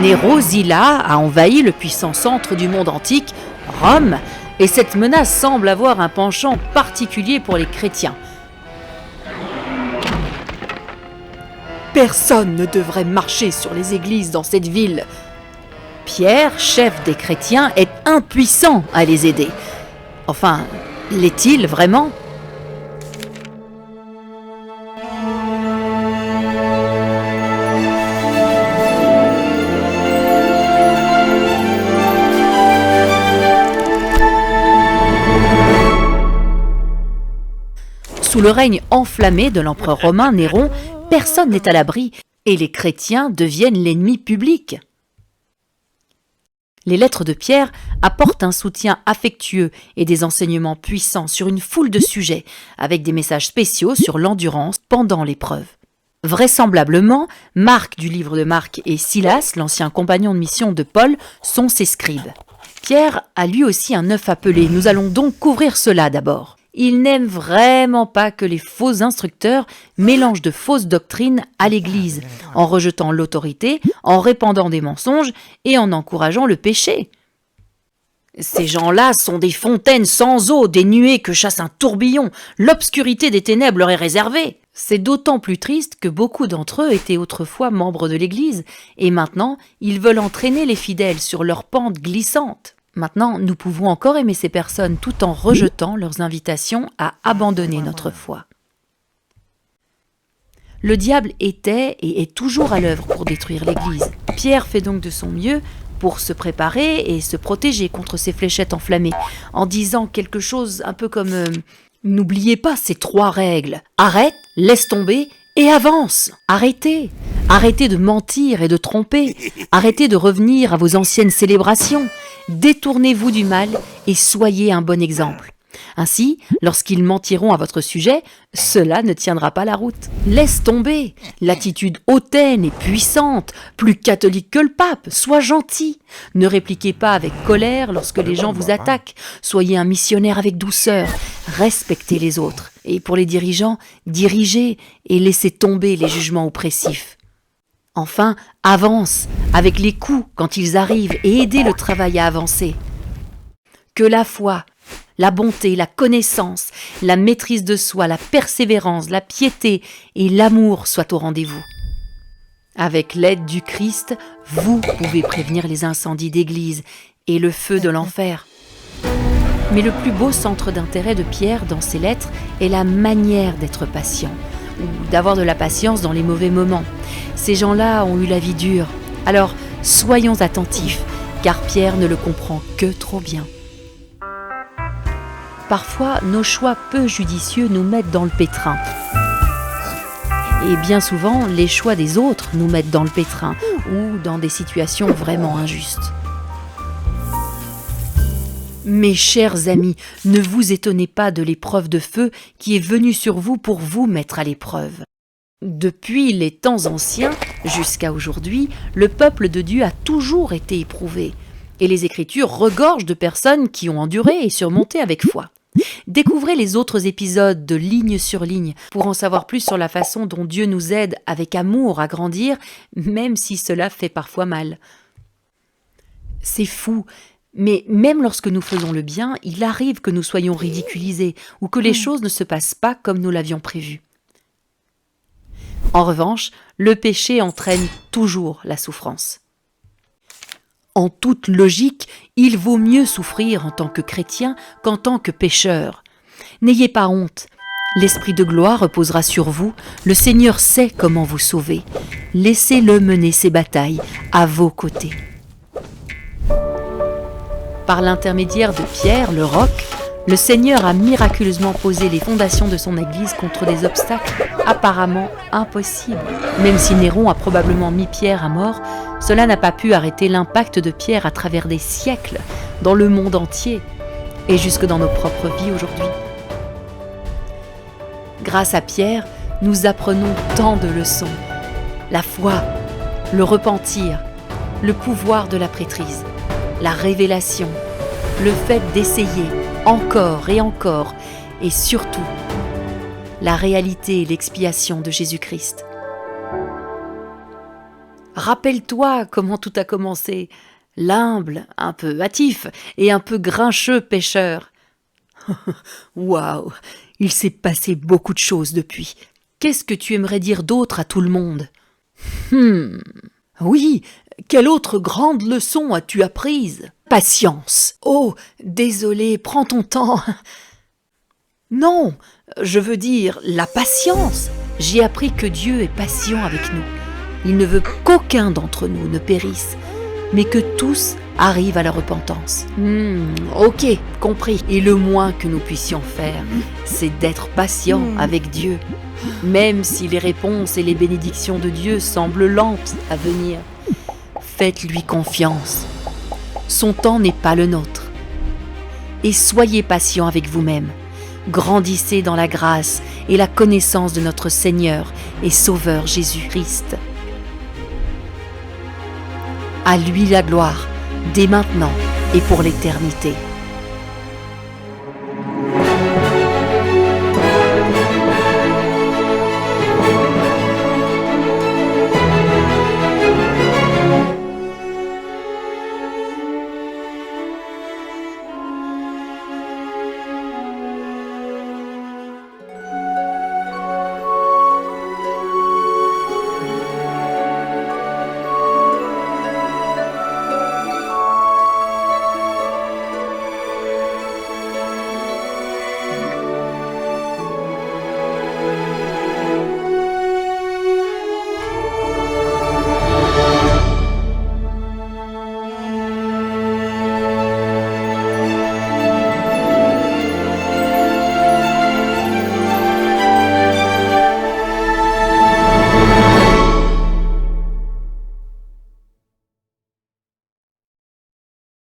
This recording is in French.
Néro Zilla a envahi le puissant centre du monde antique, Rome, et cette menace semble avoir un penchant particulier pour les chrétiens. Personne ne devrait marcher sur les églises dans cette ville. Pierre, chef des chrétiens, est impuissant à les aider. Enfin, l'est-il vraiment ? Sous le règne enflammé de l'empereur romain Néron, personne n'est à l'abri et les chrétiens deviennent l'ennemi public. Les lettres de Pierre apportent un soutien affectueux et des enseignements puissants sur une foule de sujets, avec des messages spéciaux sur l'endurance pendant l'épreuve. Vraisemblablement, Marc du livre de Marc et Silas, l'ancien compagnon de mission de Paul, sont ses scribes. Pierre a lui aussi un œuf appelé, nous allons donc couvrir cela d'abord. Il n'aime vraiment pas que les faux instructeurs mélangent de fausses doctrines à l'Église, en rejetant l'autorité, en répandant des mensonges et en encourageant le péché. Ces gens-là sont des fontaines sans eau, des nuées que chasse un tourbillon. L'obscurité des ténèbres leur est réservée. C'est d'autant plus triste que beaucoup d'entre eux étaient autrefois membres de l'Église, et maintenant ils veulent entraîner les fidèles sur leur pente glissante. Maintenant, nous pouvons encore aimer ces personnes tout en rejetant leurs invitations à abandonner notre foi. Le diable était et est toujours à l'œuvre pour détruire l'Église. Pierre fait donc de son mieux pour se préparer et se protéger contre ces fléchettes enflammées, en disant quelque chose un peu comme « N'oubliez pas ces 3 règles. Arrête, laisse tomber et avance. Arrêtez. Arrêtez de mentir et de tromper. Arrêtez de revenir à vos anciennes célébrations. Détournez-vous du mal et soyez un bon exemple. Ainsi, lorsqu'ils mentiront à votre sujet, cela ne tiendra pas la route. Laisse tomber l'attitude hautaine et puissante, plus catholique que le pape. Sois gentil. Ne répliquez pas avec colère lorsque les gens vous attaquent. Soyez un missionnaire avec douceur. Respectez les autres. Et pour les dirigeants, dirigez et laissez tomber les jugements oppressifs. Enfin, avance avec les coups quand ils arrivent et aidez le travail à avancer. Que la foi, la bonté, la connaissance, la maîtrise de soi, la persévérance, la piété et l'amour soient au rendez-vous. Avec l'aide du Christ, vous pouvez prévenir les incendies d'église et le feu de l'enfer. Mais le plus beau centre d'intérêt de Pierre dans ses lettres est la manière d'être patient, ou d'avoir de la patience dans les mauvais moments. Ces gens-là ont eu la vie dure. Alors, soyons attentifs, car Pierre ne le comprend que trop bien. Parfois, nos choix peu judicieux nous mettent dans le pétrin. Et bien souvent, les choix des autres nous mettent dans le pétrin ou dans des situations vraiment injustes. Mes chers amis, ne vous étonnez pas de l'épreuve de feu qui est venue sur vous pour vous mettre à l'épreuve. Depuis les temps anciens jusqu'à aujourd'hui, le peuple de Dieu a toujours été éprouvé. Et les Écritures regorgent de personnes qui ont enduré et surmonté avec foi. Découvrez les autres épisodes de Ligne sur Ligne pour en savoir plus sur la façon dont Dieu nous aide avec amour à grandir, même si cela fait parfois mal. C'est fou, mais même lorsque nous faisons le bien, il arrive que nous soyons ridiculisés ou que les choses ne se passent pas comme nous l'avions prévu. En revanche, le péché entraîne toujours la souffrance. En toute logique, il vaut mieux souffrir en tant que chrétien qu'en tant que pécheur. N'ayez pas honte. L'Esprit de gloire reposera sur vous. Le Seigneur sait comment vous sauver. Laissez-le mener ses batailles à vos côtés. Par l'intermédiaire de Pierre, le roc, le Seigneur a miraculeusement posé les fondations de son Église contre des obstacles apparemment impossibles. Même si Néron a probablement mis Pierre à mort, cela n'a pas pu arrêter l'impact de Pierre à travers des siècles, dans le monde entier, et jusque dans nos propres vies aujourd'hui. Grâce à Pierre, nous apprenons tant de leçons. La foi, le repentir, le pouvoir de la prêtrise, la révélation, le fait d'essayer encore et encore, et surtout, la réalité et l'expiation de Jésus-Christ. Rappelle-toi comment tout a commencé. L'humble, un peu hâtif et un peu grincheux pêcheur. Waouh, il s'est passé beaucoup de choses depuis. Qu'est-ce que tu aimerais dire d'autre à tout le monde? Oui, quelle autre grande leçon as-tu apprise? Patience. Oh, désolé, prends ton temps. Non, je veux dire la patience. J'ai appris que Dieu est patient avec nous. Il ne veut qu'aucun d'entre nous ne périsse, mais que tous arrivent à la repentance. Ok, compris. Et le moins que nous puissions faire, c'est d'être patients avec Dieu, même si les réponses et les bénédictions de Dieu semblent lentes à venir. Faites-lui confiance. Son temps n'est pas le nôtre. Et soyez patients avec vous-même. Grandissez dans la grâce et la connaissance de notre Seigneur et Sauveur Jésus-Christ. À lui la gloire, dès maintenant et pour l'éternité.